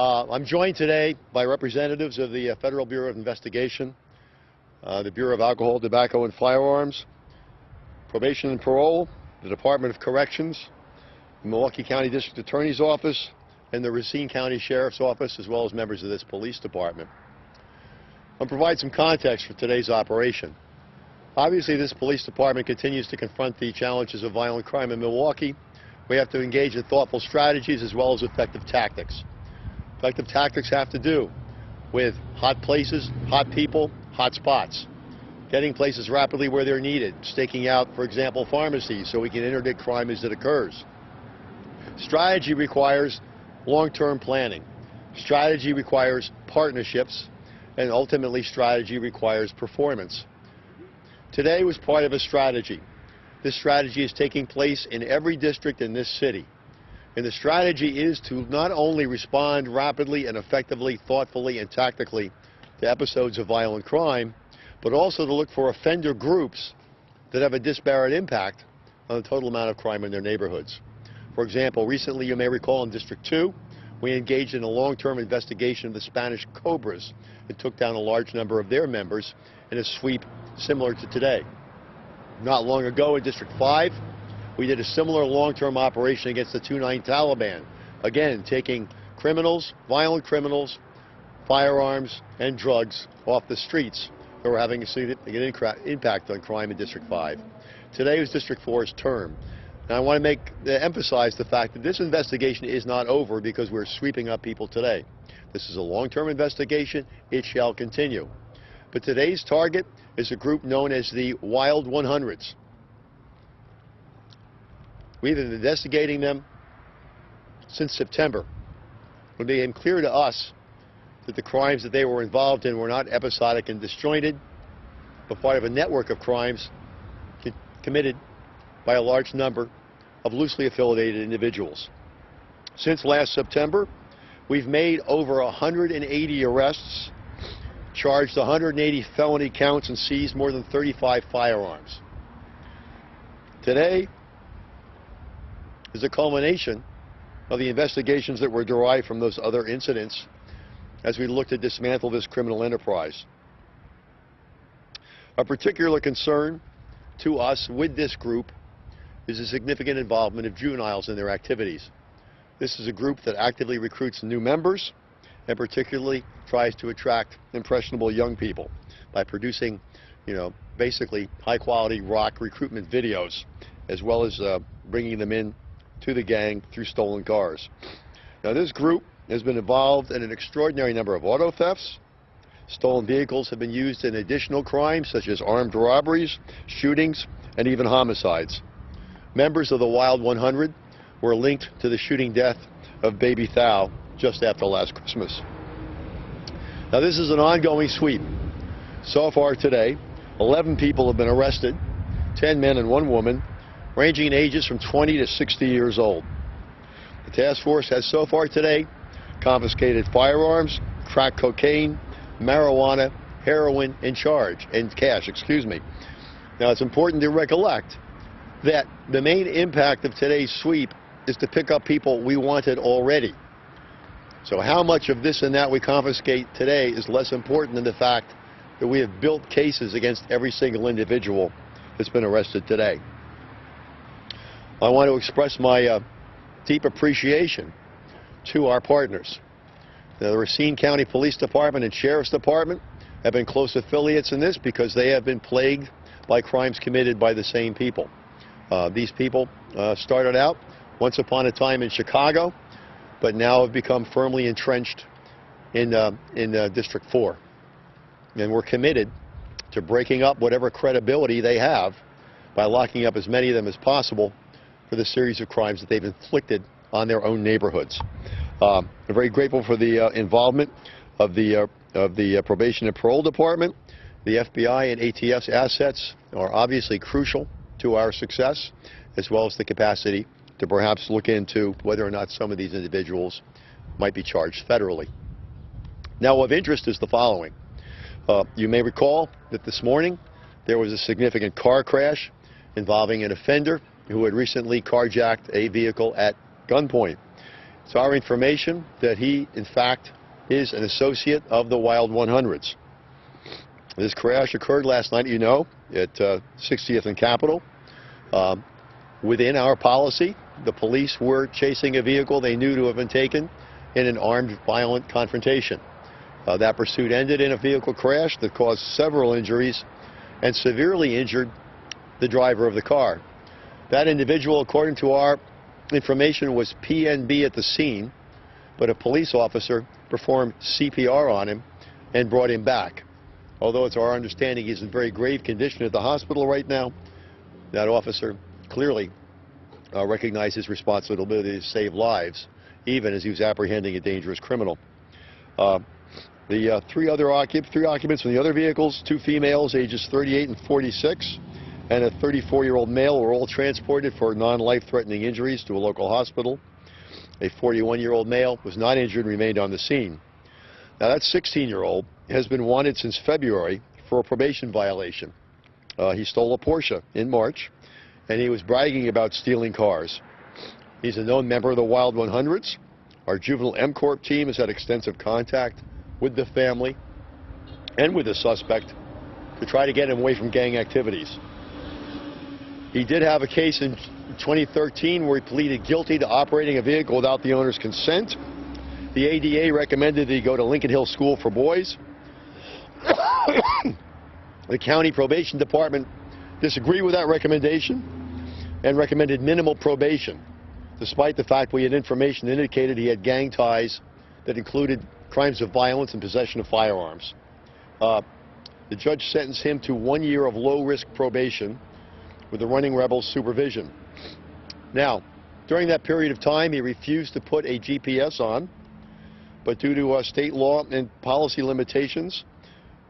I'm joined today by representatives of the Federal Bureau of Investigation, the Bureau of Alcohol, Tobacco, and Firearms, Probation and Parole, the Department of Corrections, the Milwaukee County District Attorney's Office, and the Racine County Sheriff's Office, as well as members of this police department. I'll provide some context for today's operation. Obviously, this police department continues to confront the challenges of violent crime in Milwaukee. We have to engage in thoughtful strategies as well as effective tactics. Effective tactics have to do with hot places, hot people, hot spots, getting places rapidly where they're needed, staking out, for example, pharmacies so we can interdict crime as it occurs. Strategy requires long-term planning. Strategy requires partnerships, and ultimately strategy requires performance. Today was part of a strategy. This strategy is taking place in every district in this city. And the strategy is to not only respond rapidly and effectively, thoughtfully, and tactically to episodes of violent crime, but also to look for offender groups that have a disparate impact on the total amount of crime in their neighborhoods. For example, recently, you may recall, in District 2, we engaged in a long-term investigation of the Spanish Cobras and took down a large number of their members in a sweep similar to today. Not long ago in District 5, we did a similar long-term operation against the 2-9 Taliban, again taking criminals, violent criminals, firearms, and drugs off the streets that were having a significant impact on crime in District 5. Today was District 4's term. And I want to emphasize the fact that this investigation is not over because we're sweeping up people today. This is a long-term investigation. It shall continue. But today's target is a group known as the Wild 100s. We've been investigating them since September. When it became clear to us that the crimes that they were involved in were not episodic and disjointed, but part of a network of crimes committed by a large number of loosely affiliated individuals. Since last September, we've made over 180 arrests, charged 180 felony counts, and seized more than 35 firearms. Today is a culmination of the investigations that were derived from those other incidents as we look to dismantle this criminal enterprise. A particular concern to us with this group is the significant involvement of juveniles in their activities. This is a group that actively recruits new members and particularly tries to attract impressionable young people by producing, basically high-quality rock recruitment videos, as well as bringing them in to the gang through stolen cars. Now, this group has been involved in an extraordinary number of auto thefts. Stolen vehicles have been used in additional crimes such as armed robberies, shootings, and even homicides. Members of the Wild 100 were linked to the shooting death of baby Thao just after last Christmas. Now, this is an ongoing sweep. So far today, 11 people have been arrested, 10 men and 1 woman, ranging in ages from 20 to 60 years old. The task force has so far today confiscated firearms, crack cocaine, marijuana, heroin, and cash. Now, it's important to recollect that the main impact of today's sweep is to pick up people we wanted already. So how much of this and that we confiscate today is less important than the fact that we have built cases against every single individual that's been arrested today. I want to express my deep appreciation to our partners. The Racine County Police Department and Sheriff's Department have been close affiliates in this because they have been plagued by crimes committed by the same people. These people started out once upon a time in Chicago, but now have become firmly entrenched in District 4. And we're committed to breaking up whatever credibility they have by locking up as many of them as possible for the series of crimes that they've inflicted on their own neighborhoods. I'm very grateful for the involvement of the Probation and Parole Department. The FBI and ATF's assets are obviously crucial to our success, as well as the capacity to perhaps look into whether or not some of these individuals might be charged federally. Now, of interest is the following. You may recall that this morning there was a significant car crash involving an offender who had recently carjacked a vehicle at gunpoint. It's our information that he, in fact, is an associate of the Wild 100s. This crash occurred last night, you know, at 60th and Capitol. Within our policy, the police were chasing a vehicle they knew to have been taken in an armed, violent confrontation. That pursuit ended in a vehicle crash that caused several injuries and severely injured the driver of the car. That individual, according to our information, was PNB at the scene, but a police officer performed CPR on him and brought him back. Although it's our understanding he's in very grave condition at the hospital right now, that officer clearly recognized his responsibility to save lives, even as he was apprehending a dangerous criminal. The three occupants from the other vehicles, 2 females ages 38 and 46, and a 34-year-old male, were all transported for non-life-threatening injuries to a local hospital. A 41-year-old male was not injured and remained on the scene. Now, that 16-year-old has been wanted since February for a probation violation. He stole a Porsche in March, and he was bragging about stealing cars. He's a known member of the Wild 100s. Our juvenile M-Corp team has had extensive contact with the family and with the suspect to try to get him away from gang activities. He did have a case in 2013 where he pleaded guilty to operating a vehicle without the owner's consent. The ADA recommended that he go to Lincoln Hill School for Boys. The county probation department disagreed with that recommendation and recommended minimal probation, despite the fact we had information that indicated he had gang ties that included crimes of violence and possession of firearms. The judge sentenced him to 1 year of low-risk probation with the Running Rebels supervision. Now, during that period of time, he refused to put a GPS on, but due to state law and policy limitations,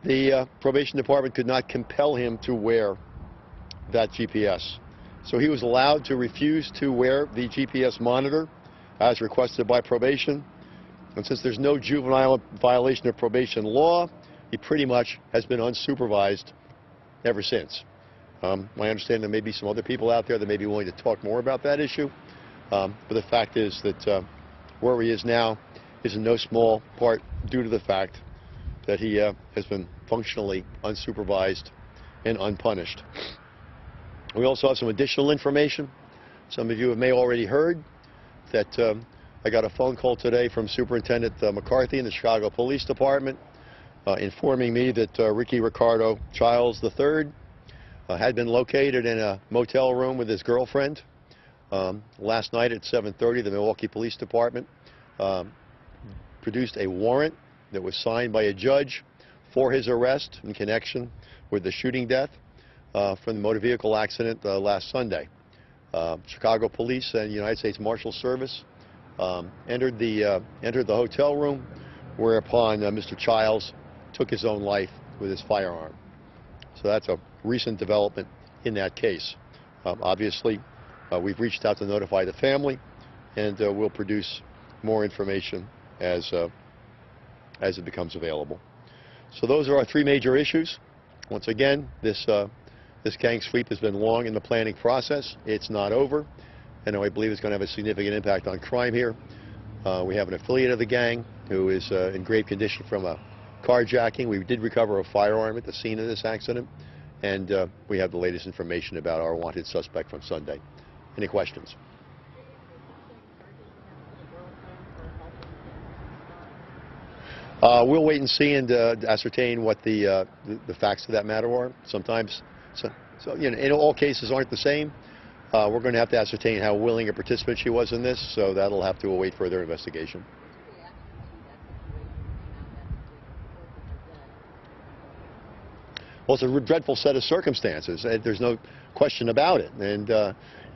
the probation department could not compel him to wear that GPS. So he was allowed to refuse to wear the GPS monitor as requested by probation. And since there's no juvenile violation of probation law, he pretty much has been unsupervised ever since. I understand there may be some other people out there that may be willing to talk more about that issue, but the fact is that where he is now is in no small part due to the fact that he has been functionally unsupervised and unpunished. We also have some additional information. Some of you may already heard that I got a phone call today from Superintendent McCarthy in the Chicago Police Department informing me that Ricky Ricardo Childs III had been located in a motel room with his girlfriend. Last night at 7:30, the Milwaukee Police Department produced a warrant that was signed by a judge for his arrest in connection with the shooting death from the motor vehicle accident last Sunday. Chicago Police and United States Marshal Service entered the hotel room, whereupon Mr. Childs took his own life with his firearm. So that's a recent development in that case. Obviously, we've reached out to notify the family, and we'll produce more information as it becomes available. So those are our 3 major issues. Once again, this gang sweep has been long in the planning process. It's not over, and I believe it's going to have a significant impact on crime here. We have an affiliate of the gang who is in grave condition from a carjacking. We did recover a firearm at the scene of this accident, and we have the latest information about our wanted suspect from Sunday. Any questions? We'll wait and see and ascertain what the facts of that matter are. Sometimes, you know, in all cases aren't the same. We're going to have to ascertain how willing a participant she was in this, so that'll have to await further investigation. Well, it's a dreadful set of circumstances. There's no question about it. And,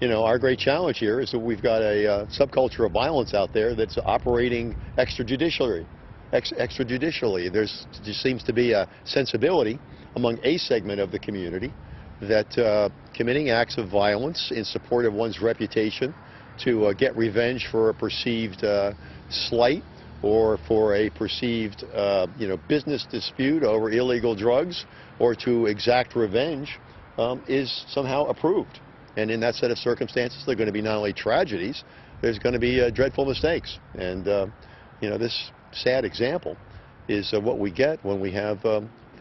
you know, our great challenge here is that we've got a subculture of violence out there that's operating extrajudicially. There just seems to be a sensibility among a segment of the community that committing acts of violence in support of one's reputation to get revenge for a perceived slight or for a perceived business dispute over illegal drugs or to exact revenge is somehow approved. And in that set of circumstances, there are going to be not only tragedies, there's going to be dreadful mistakes. And, you know, this sad example is what we get when we have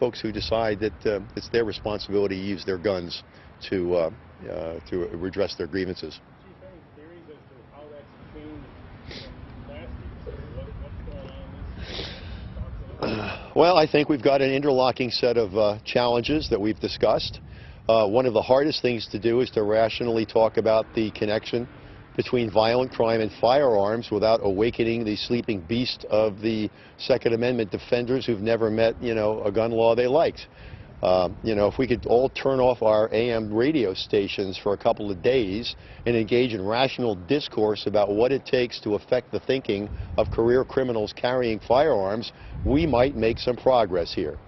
folks who decide that it's their responsibility to use their guns to redress their grievances. Chief, any theories as to how that's changed from last year? What's going on this year? Well, I think we've got an interlocking set of challenges that we've discussed. One of the hardest things to do is to rationally talk about the connection between violent crime and firearms without awakening the sleeping beast of the Second Amendment defenders who've never met, you know, a gun law they liked. You know, if we could all turn off our AM radio stations for a couple of days and engage in rational discourse about what it takes to affect the thinking of career criminals carrying firearms, we might make some progress here.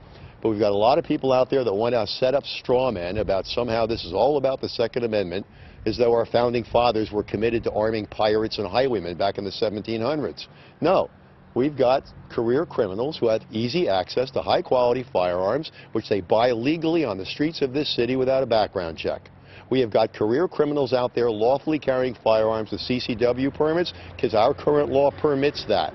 But we've got a lot of people out there that want to set up straw men about somehow this is all about the Second Amendment, as though our founding fathers were committed to arming pirates and highwaymen back in the 1700s. No. We've got career criminals who have easy access to high-quality firearms, which they buy legally on the streets of this city without a background check. We have got career criminals out there lawfully carrying firearms with CCW permits because our current law permits that.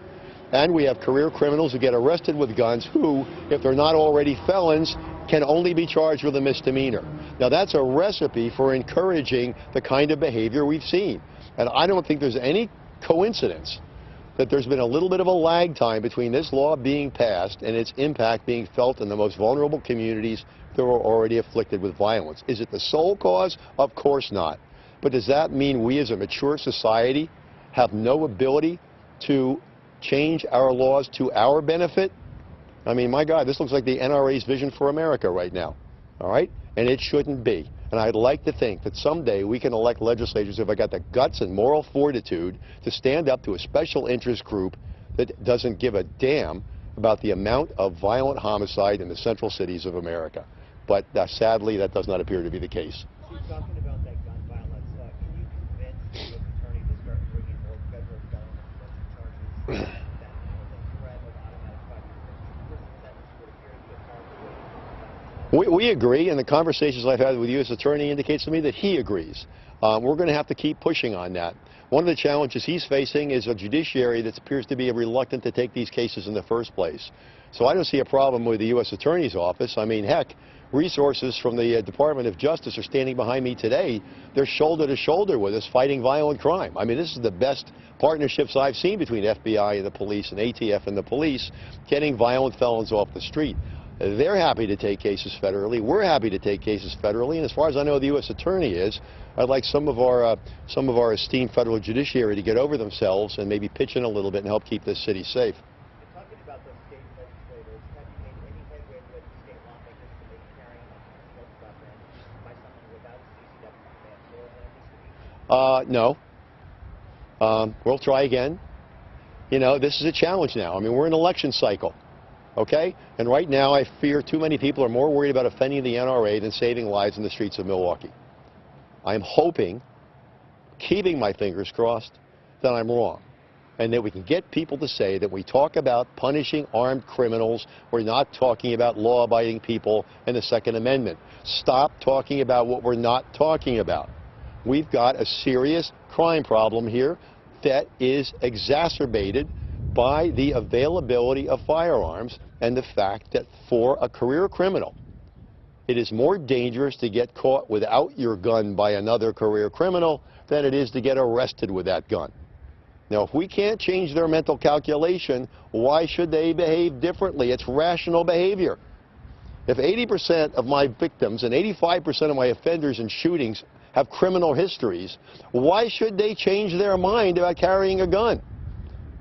And we have career criminals who get arrested with guns who, if they're not already felons, can only be charged with a misdemeanor. Now, that's a recipe for encouraging the kind of behavior we've seen. And I don't think there's any coincidence that there's been a little bit of a lag time between this law being passed and its impact being felt in the most vulnerable communities that are already afflicted with violence. Is it the sole cause? Of course not. But does that mean we as a mature society have no ability to change our laws to our benefit? I mean, my God, this looks like the NRA's vision for America right now, all right? And it shouldn't be. And I'd like to think that someday we can elect legislators who have got the guts and moral fortitude to stand up to a special interest group that doesn't give a damn about the amount of violent homicide in the central cities of America. But sadly, that does not appear to be the case. Chief, talking about that gun violence, can you convince the U.S. Attorney to start bringing more federal felon charges that the threat of automatic 5-year prison sentence would appear to be a powerful way? We agree, and the conversations I've had with the U.S. Attorney indicates to me that he agrees. We're going to have to keep pushing on that. One of the challenges he's facing is a judiciary that appears to be reluctant to take these cases in the first place. So I don't see a problem with the U.S. Attorney's office. I mean, heck, resources from the Department of Justice are standing behind me today. They're shoulder to shoulder with us fighting violent crime. I mean, this is the best partnerships I've seen between FBI and the police and ATF and the police getting violent felons off the street. They're happy to take cases federally. We're happy to take cases federally. And as far as I know, the U.S. Attorney is. I'd like some of our esteemed federal judiciary to get over themselves and maybe pitch in a little bit and help keep this city safe. And talking about those state legislators, have you made any headway with state lawmakers to make carrying a concealed weapon by someone without a CCW mandatory in any city? No. We'll try again. You know, this is a challenge now. I mean, we're in an election cycle. Okay? And right now, I fear too many people are more worried about offending the NRA than saving lives in the streets of Milwaukee. I'm hoping, keeping my fingers crossed, that I'm wrong. And that we can get people to say that we talk about punishing armed criminals, we're not talking about law-abiding people and the Second Amendment. Stop talking about what we're not talking about. We've got a serious crime problem here that is exacerbated by the availability of firearms and the fact that for a career criminal, it is more dangerous to get caught without your gun by another career criminal than it is to get arrested with that gun. Now, if we can't change their mental calculation, why should they behave differently? It's rational behavior. If 80% of my victims and 85% of my offenders in shootings have criminal histories, why should they change their mind about carrying a gun?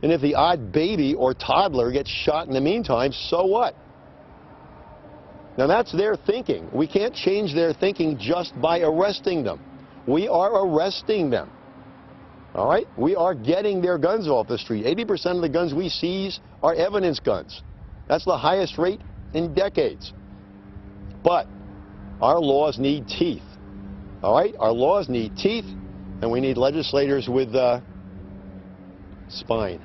And if the odd baby or toddler gets shot in the meantime, so what? Now, that's their thinking. We can't change their thinking just by arresting them. We are arresting them. All right? We are getting their guns off the street. 80% of the guns we seize are evidence guns. That's the highest rate in decades. But our laws need teeth. All right? Our laws need teeth, and we need legislators with spine.